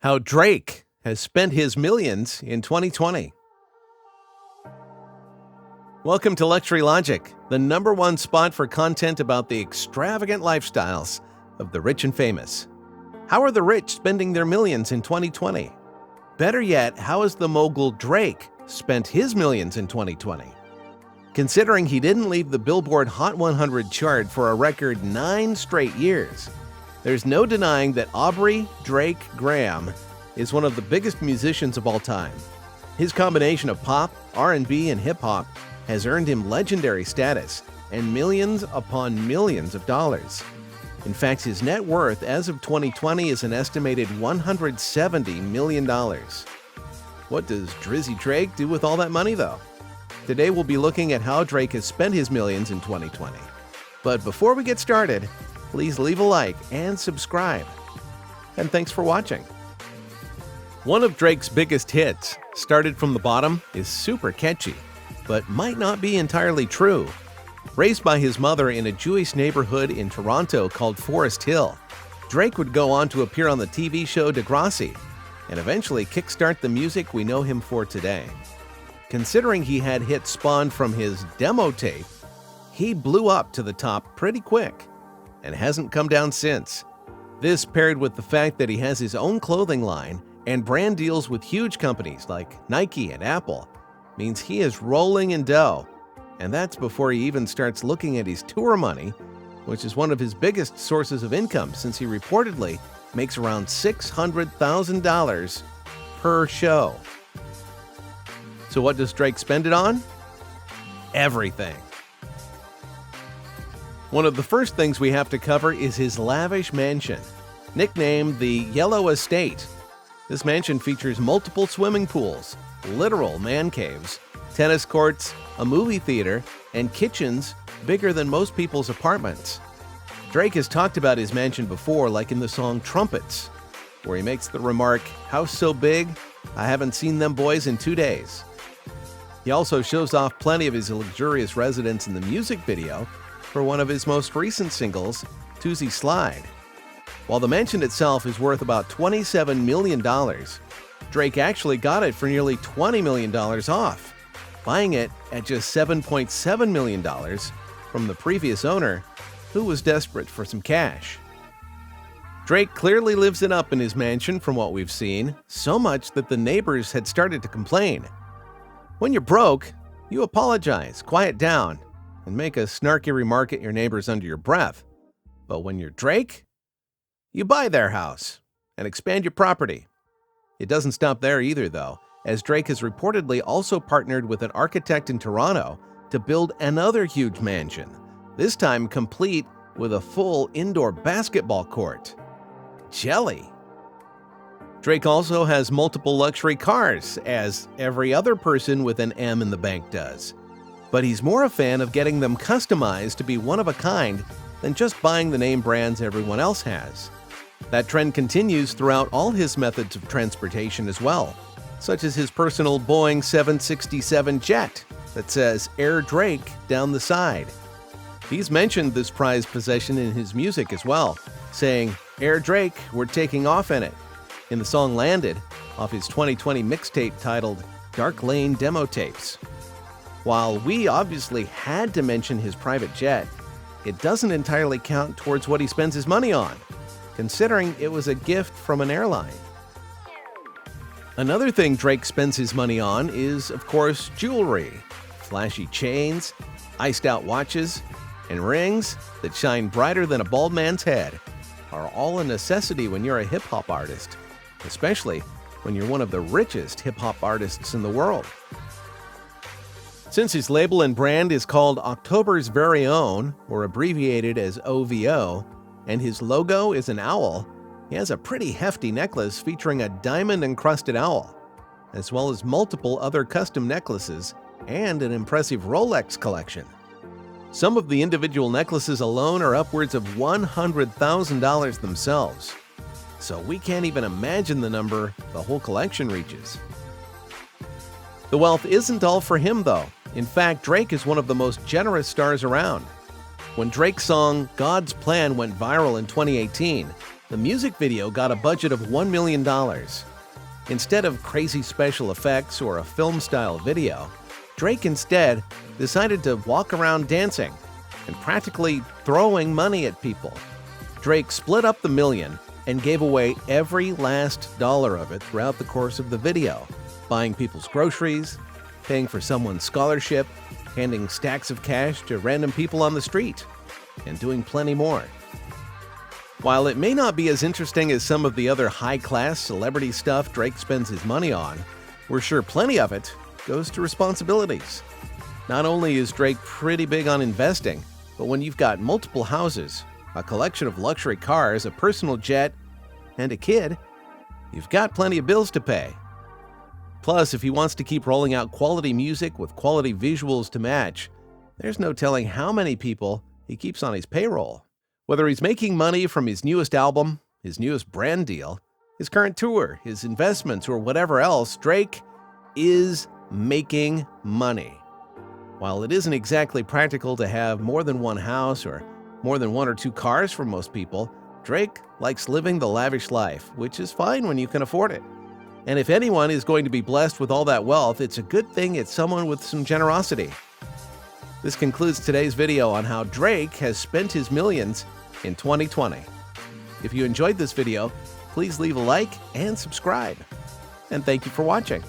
How Drake has spent his millions in 2020. Welcome to Luxury Logic, the #1 spot for content about the extravagant lifestyles of the rich and famous. How are the rich spending their millions in 2020? Better yet, how has the mogul Drake spent his millions in 2020? Considering he didn't leave the Billboard Hot 100 chart for a record 9 straight years, there's no denying that Aubrey Drake Graham is one of the biggest musicians of all time. His combination of pop, R&B, and hip-hop has earned him legendary status and millions upon millions of dollars. In fact, his net worth as of 2020 is an estimated $170 million. What does Drizzy Drake do with all that money, though? Today we'll be looking at how Drake has spent his millions in 2020. But before we get started, please leave a like and subscribe. And thanks for watching. One of Drake's biggest hits, Started from the Bottom, is super catchy, but might not be entirely true. Raised by his mother in a Jewish neighborhood in Toronto called Forest Hill, Drake would go on to appear on the TV show Degrassi and eventually kickstart the music we know him for today. Considering he had hits spawned from his demo tape, he blew up to the top pretty quick and hasn't come down since. This, paired with the fact that he has his own clothing line and brand deals with huge companies like Nike and Apple, means he is rolling in dough. And that's before he even starts looking at his tour money, which is one of his biggest sources of income since he reportedly makes around $600,000 per show. So what does Drake spend it on? Everything. One of the first things we have to cover is his lavish mansion, nicknamed the Yellow Estate. This mansion features multiple swimming pools, literal man caves, tennis courts, a movie theater, and kitchens bigger than most people's apartments. Drake has talked about his mansion before, like in the song Trumpets, where he makes the remark, "House so big, I haven't seen them boys in 2 days." He also shows off plenty of his luxurious residence in the music video for one of his most recent singles, Toosie Slide. While the mansion itself is worth about $27 million, Drake actually got it for nearly $20 million off, buying it at just $7.7 million from the previous owner, who was desperate for some cash. Drake clearly lives it up in his mansion from what we've seen, so much that the neighbors had started to complain. When you're broke, you apologize, quiet down, and make a snarky remark at your neighbors under your breath. But when you're Drake, you buy their house and expand your property. It doesn't stop there either, though, as Drake has reportedly also partnered with an architect in Toronto to build another huge mansion, this time complete with a full indoor basketball court. Jelly! Drake also has multiple luxury cars, as every other person with an M in the bank does. But he's more a fan of getting them customized to be one of a kind than just buying the name brands everyone else has. That trend continues throughout all his methods of transportation as well, such as his personal Boeing 767 jet that says Air Drake down the side. He's mentioned this prized possession in his music as well, saying, "Air Drake, we're taking off in it," in the song Landed, off his 2020 mixtape titled Dark Lane Demo Tapes. While we obviously had to mention his private jet, it doesn't entirely count towards what he spends his money on, considering it was a gift from an airline. Another thing Drake spends his money on is, of course, jewelry. Flashy chains, iced-out watches, and rings that shine brighter than a bald man's head are all a necessity when you're a hip-hop artist, especially when you're one of the richest hip-hop artists in the world. Since his label and brand is called October's Very Own, or abbreviated as OVO, and his logo is an owl, he has a pretty hefty necklace featuring a diamond-encrusted owl, as well as multiple other custom necklaces and an impressive Rolex collection. Some of the individual necklaces alone are upwards of $100,000 themselves, so we can't even imagine the number the whole collection reaches. The wealth isn't all for him, though. In fact, Drake is one of the most generous stars around. When Drake's song God's Plan went viral in 2018, The music video got a budget of $1 million. Instead of crazy special effects or a film-style video, Drake instead decided to walk around dancing and practically throwing money at people. Drake split up the million and gave away every last dollar of it throughout the course of the video, buying people's groceries, paying for someone's scholarship, handing stacks of cash to random people on the street, and doing plenty more. While it may not be as interesting as some of the other high-class celebrity stuff Drake spends his money on, we're sure plenty of it goes to responsibilities. Not only is Drake pretty big on investing, but when you've got multiple houses, a collection of luxury cars, a personal jet, and a kid, you've got plenty of bills to pay. Plus, if he wants to keep rolling out quality music with quality visuals to match, there's no telling how many people he keeps on his payroll. Whether he's making money from his newest album, his newest brand deal, his current tour, his investments, or whatever else, Drake is making money. While it isn't exactly practical to have more than one house or more than one or two cars for most people, Drake likes living the lavish life, which is fine when you can afford it. And if anyone is going to be blessed with all that wealth, it's a good thing it's someone with some generosity. This concludes today's video on how Drake has spent his millions in 2020. If you enjoyed this video, please leave a like and subscribe. And thank you for watching.